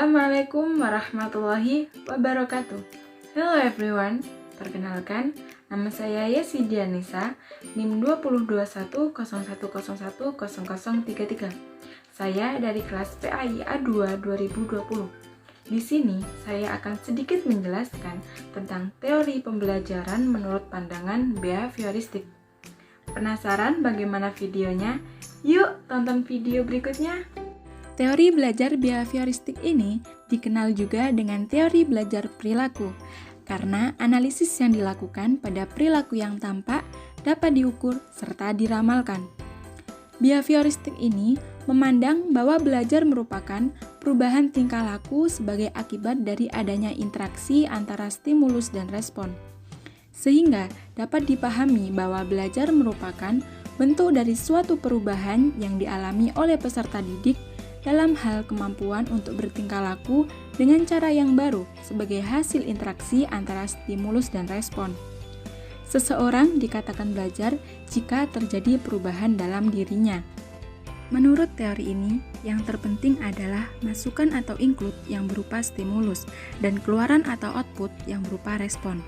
Assalamualaikum warahmatullahi wabarakatuh. Hello everyone, perkenalkan, nama saya Yesi Dianisa, NIM 202101010033. Saya dari kelas PAI A2 2020. Di sini saya akan sedikit menjelaskan tentang teori pembelajaran menurut pandangan behavioristik. Penasaran bagaimana videonya? Yuk tonton video berikutnya. Teori belajar behavioristik ini dikenal juga dengan teori belajar perilaku, karena analisis yang dilakukan pada perilaku yang tampak dapat diukur serta diramalkan. Behavioristik ini memandang bahwa belajar merupakan perubahan tingkah laku sebagai akibat dari adanya interaksi antara stimulus dan respon, sehingga dapat dipahami bahwa belajar merupakan bentuk dari suatu perubahan yang dialami oleh peserta didik dalam hal kemampuan untuk bertingkah laku dengan cara yang baru sebagai hasil interaksi antara stimulus dan respon. Seseorang dikatakan belajar jika terjadi perubahan dalam dirinya. Menurut teori ini, yang terpenting adalah masukan atau input yang berupa stimulus dan keluaran atau output yang berupa respon.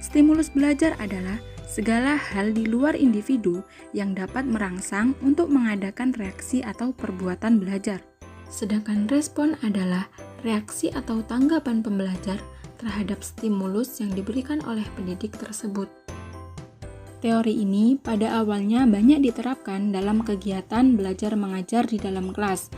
Stimulus belajar adalah segala hal di luar individu yang dapat merangsang untuk mengadakan reaksi atau perbuatan belajar. Sedangkan respon adalah reaksi atau tanggapan pembelajar terhadap stimulus yang diberikan oleh pendidik tersebut. Teori ini pada awalnya banyak diterapkan dalam kegiatan belajar mengajar di dalam kelas.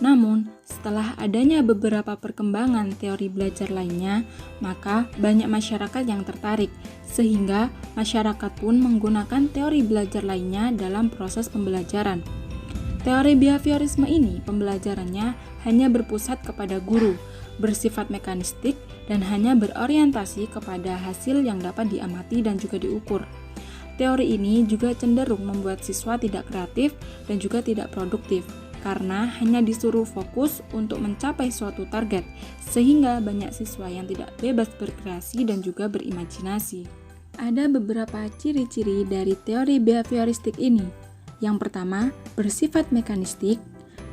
Namun, setelah adanya beberapa perkembangan teori belajar lainnya, maka banyak masyarakat yang tertarik, sehingga masyarakat pun menggunakan teori belajar lainnya dalam proses pembelajaran. Teori behaviorisme ini pembelajarannya hanya berpusat kepada guru, bersifat mekanistik, dan hanya berorientasi kepada hasil yang dapat diamati dan juga diukur. Teori ini juga cenderung membuat siswa tidak kreatif dan juga tidak produktif, karena hanya disuruh fokus untuk mencapai suatu target, sehingga banyak siswa yang tidak bebas berkreasi dan juga berimajinasi. Ada beberapa ciri-ciri dari teori behavioristik ini. Yang pertama, bersifat mekanistik.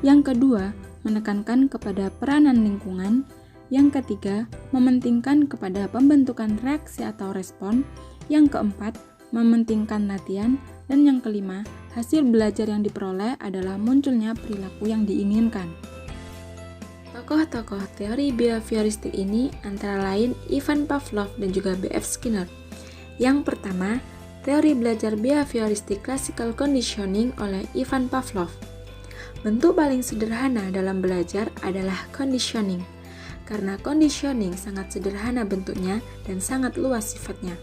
Yang kedua, menekankan kepada peranan lingkungan. Yang ketiga, mementingkan kepada pembentukan reaksi atau respon. Yang keempat, mementingkan latihan. Dan yang kelima, hasil belajar yang diperoleh adalah munculnya perilaku yang diinginkan. Tokoh-tokoh teori behavioristik ini antara lain Ivan Pavlov dan juga B.F. Skinner. Yang pertama, teori belajar behavioristik classical conditioning oleh Ivan Pavlov. Bentuk paling sederhana dalam belajar adalah conditioning, karena conditioning sangat sederhana bentuknya dan sangat luas sifatnya.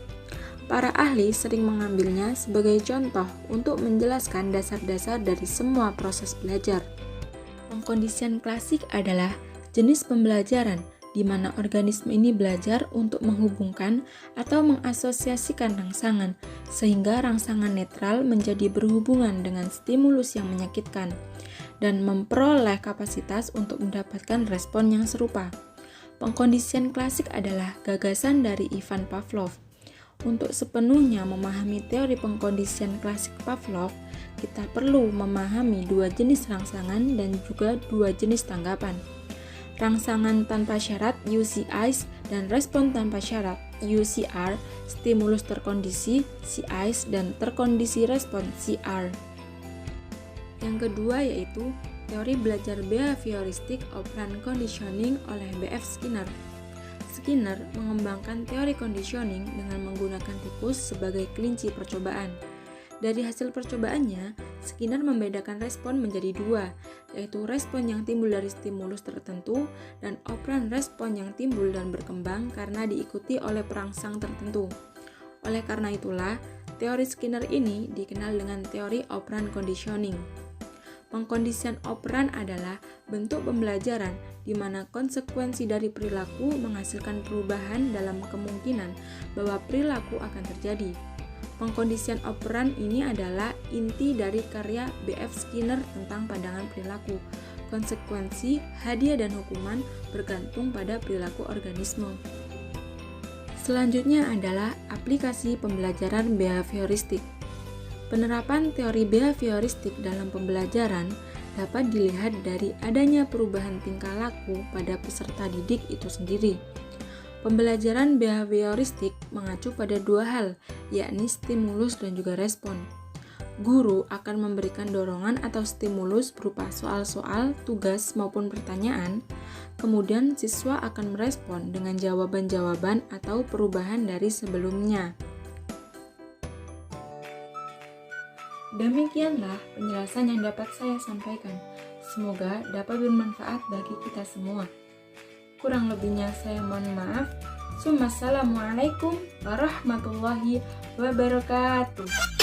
Para ahli sering mengambilnya sebagai contoh untuk menjelaskan dasar-dasar dari semua proses belajar. Pengkondisian klasik adalah jenis pembelajaran di mana organisme ini belajar untuk menghubungkan atau mengasosiasikan rangsangan, sehingga rangsangan netral menjadi berhubungan dengan stimulus yang menyakitkan, dan memperoleh kapasitas untuk mendapatkan respon yang serupa. Pengkondisian klasik adalah gagasan dari Ivan Pavlov. Untuk sepenuhnya memahami teori pengkondisian klasik Pavlov, kita perlu memahami dua jenis rangsangan dan juga dua jenis tanggapan. Rangsangan tanpa syarat UCIs dan respon tanpa syarat UCR, stimulus terkondisi CIs dan terkondisi respon CR. Yang kedua yaitu teori belajar behavioristik operant conditioning oleh B.F. Skinner. Skinner mengembangkan teori conditioning dengan menggunakan tikus sebagai kelinci percobaan. Dari hasil percobaannya, Skinner membedakan respon menjadi dua, yaitu respon yang timbul dari stimulus tertentu dan operan respon yang timbul dan berkembang karena diikuti oleh perangsang tertentu. Oleh karena itulah, teori Skinner ini dikenal dengan teori operant conditioning. Pengkondisian operan adalah bentuk pembelajaran di mana konsekuensi dari perilaku menghasilkan perubahan dalam kemungkinan bahwa perilaku akan terjadi. Pengkondisian operan ini adalah inti dari karya B.F. Skinner tentang pandangan perilaku. Konsekuensi, hadiah dan hukuman bergantung pada perilaku organisme. Selanjutnya adalah aplikasi pembelajaran behavioristik. Penerapan teori behavioristik dalam pembelajaran dapat dilihat dari adanya perubahan tingkah laku pada peserta didik itu sendiri. Pembelajaran behavioristik mengacu pada dua hal, yakni stimulus dan juga respon. Guru akan memberikan dorongan atau stimulus berupa soal-soal, tugas, maupun pertanyaan. Kemudian siswa akan merespon dengan jawaban-jawaban atau perubahan dari sebelumnya. Demikianlah penjelasan yang dapat saya sampaikan. Semoga dapat bermanfaat bagi kita semua. Kurang lebihnya saya mohon maaf. Assalamualaikum warahmatullahi wabarakatuh.